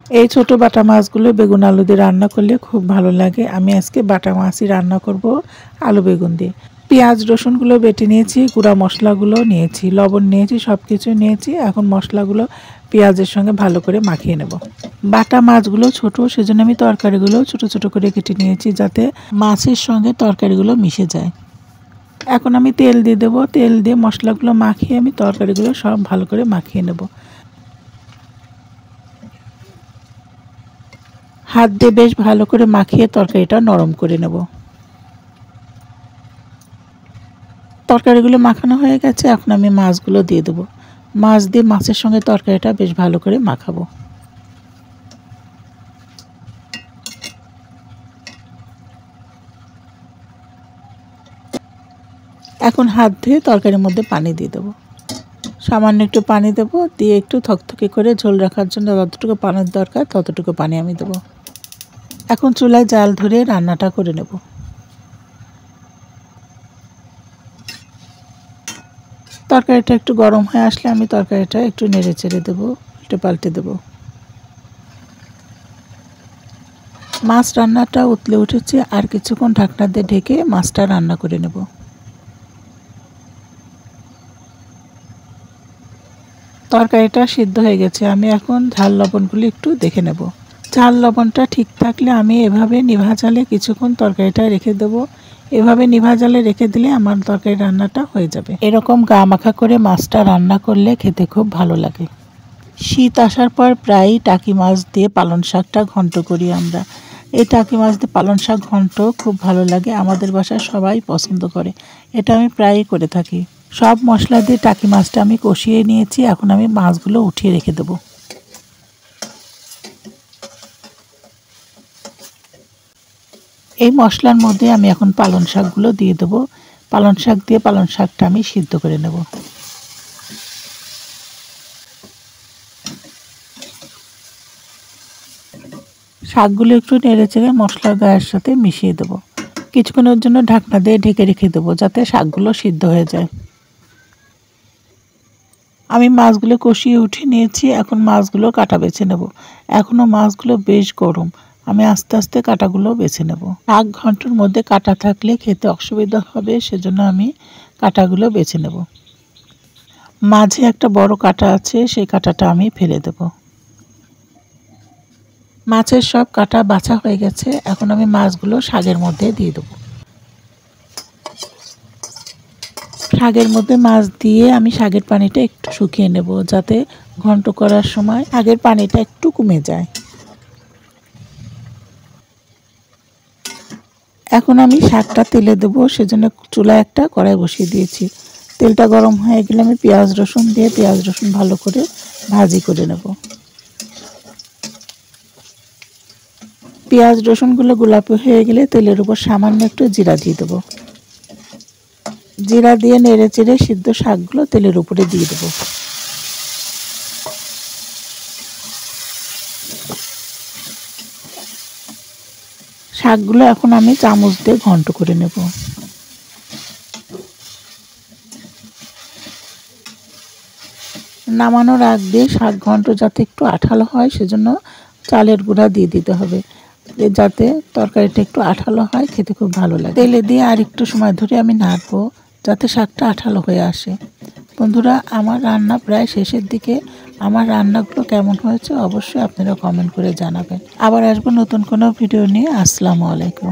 এই ছোট বাটা মাছগুলো বেগুন আলু দিয়ে রান্না করলে খুব ভালো লাগে। আমি আজকে বাটা মাছই রান্না করব আলু বেগুন দিয়ে। পেঁয়াজ রসুনগুলো বেটে নিয়েছি, গুঁড়া মশলাগুলো নিয়েছি, লবণ নিয়েছি, সব কিছু নিয়েছি। এখন মশলাগুলো পেঁয়াজের সঙ্গে ভালো করে মাখিয়ে নেব। বাটা মাছগুলো ছোট, সেজন্য আমি তরকারিগুলো ছোট ছোট করে কেটে নিয়েছি যাতে মাছের সঙ্গে তরকারিগুলো মিশে যায়। এখন আমি তেল দিয়ে দেবো। তেল দিয়ে মশলাগুলো মাখিয়ে আমি তরকারিগুলো সব ভালো করে মাখিয়ে নেব। হাত দিয়ে বেশ ভালো করে মাখিয়ে তরকারিটা নরম করে নেব। তরকারিগুলো মাখানো হয়ে গেছে, এখন আমি মাছগুলো দিয়ে দেবো। মাছ দিয়ে মাছের সঙ্গে তরকারিটা বেশ ভালো করে মাখাবো। এখন হাত ধুয়ে তরকারির মধ্যে পানি দিয়ে দেবো। সামান্য একটু পানি দেবো, দিয়ে একটু থকথকে করে ঝোল রাখার জন্য যতটুকু পানির দরকার ততটুকু পানি আমি দেবো। এখন চুলায় জাল ধরে রান্নাটা করে নেব। তরকারিটা একটু গরম হয়ে আসলে আমি তরকারিটা একটু নেড়ে চেড়ে দেবো, উল্টে পাল্টে দেবো। মাছ রান্নাটা উতলে উঠেছে, আর কিছুক্ষণ ঢাকনা দিয়ে ঢেকে মাছটা রান্না করে নেব। তরকারিটা সিদ্ধ হয়ে গেছে, আমি এখন ঝাল লবণগুলি একটু দেখে নেব। ঝাল লবণটা ঠিক থাকলে আমি এভাবে নিভা জালে কিছুক্ষণ তরকারিটা রেখে দেবো। এভাবে নিভা জালে রেখে দিলে আমার তরকারি রান্নাটা হয়ে যাবে। এরকম গা মাখা করে মাছটা রান্না করলে খেতে খুব ভালো লাগে। শীত আসার পর প্রায়ই টাকি মাছ দিয়ে পালং শাকটা ঘন্ট করি আমরা। এই টাকি মাছ দিয়ে পালং শাক ঘন্ট খুব ভালো লাগে, আমাদের বাসায় সবাই পছন্দ করে। এটা আমি প্রায়ই করে থাকি। সব মশলা দিয়ে টাকি মাছটা আমি কষিয়ে নিয়েছি, এখন আমি মাছগুলো উঠিয়ে রেখে দেবো। এই মশলার মধ্যে আমি এখন পালং শাকগুলো দিয়ে দেবো। পালং শাক দিয়ে পালং শাকটা আমি সিদ্ধ করে নেব। শাকগুলো একটু নেড়ে চেড়ে মশলার গায়ের সাথে মিশিয়ে দেবো। কিছুক্ষণের জন্য ঢাকনা দিয়ে ঢেকে রেখে দেবো যাতে শাকগুলো সিদ্ধ হয়ে যায়। আমি মাছগুলো কষিয়ে উঠিয়ে নিয়েছি, এখন মাছগুলো কাটা বেছে নেব। এখনও মাছগুলো বেশ গরম, আমি আস্তে আস্তে কাটাগুলো বেছে নেব। শাক ঘন্টার মধ্যে কাটা থাকলে খেতে অসুবিধা হবে, সেজন্য আমি কাটাগুলো বেছে নেব। মাঝে একটা বড় কাটা আছে, সেই কাটাটা আমি ফেলে দেব। মাছের সব কাটা বাছা হয়ে গেছে, এখন আমি মাছগুলো শাকের মধ্যে দিয়ে দেবো। শাকের মধ্যে মাছ দিয়ে আমি শাকের পানিটা একটু শুকিয়ে নেব যাতে ঘন্ট করার সময় শাকের পানিটা একটু কমে যায়। এখন আমি শাকটা তেলে দেবো, সেজন্য চুলায় একটা কড়াই বসিয়ে দিয়েছি। তেলটা গরম হয়ে গেলে আমি পেঁয়াজ রসুন দিয়ে পেঁয়াজ রসুন ভালো করে ভাজি করে নেব। পেঁয়াজ রসুনগুলো গোলাপি হয়ে গেলে তেলের উপর সামান্য একটু জিরা দিয়ে দেবো। জিরা দিয়ে নেড়ে চেড়ে সিদ্ধ শাকগুলো তেলের উপরে দিয়ে দেবো। শাকগুলো এখন আমি চামচ দিয়ে ঘন্ট করে নেব। নামানোর আগ দিয়ে শাক ঘন্ট যাতে একটু আঠালো হয়, সেজন্য চালের গুঁড়া দিয়ে দিতে হবে যাতে তরকারিটা একটু আঠালো হয়, খেতে খুব ভালো লাগে। তেলে দিয়ে আর একটু সময় ধরে আমি নাড়বো যাতে শাকটা আঠালো হয়ে আসে। বন্ধুরা, আমার রান্না প্রায় শেষের দিকে। আমার রান্নাগুলো কেমন হয়েছে অবশ্যই আপনারা কমেন্ট করে জানাবেন। আবার আসবো নতুন কোনো ভিডিও নিয়ে। আসসালামু আলাইকুম।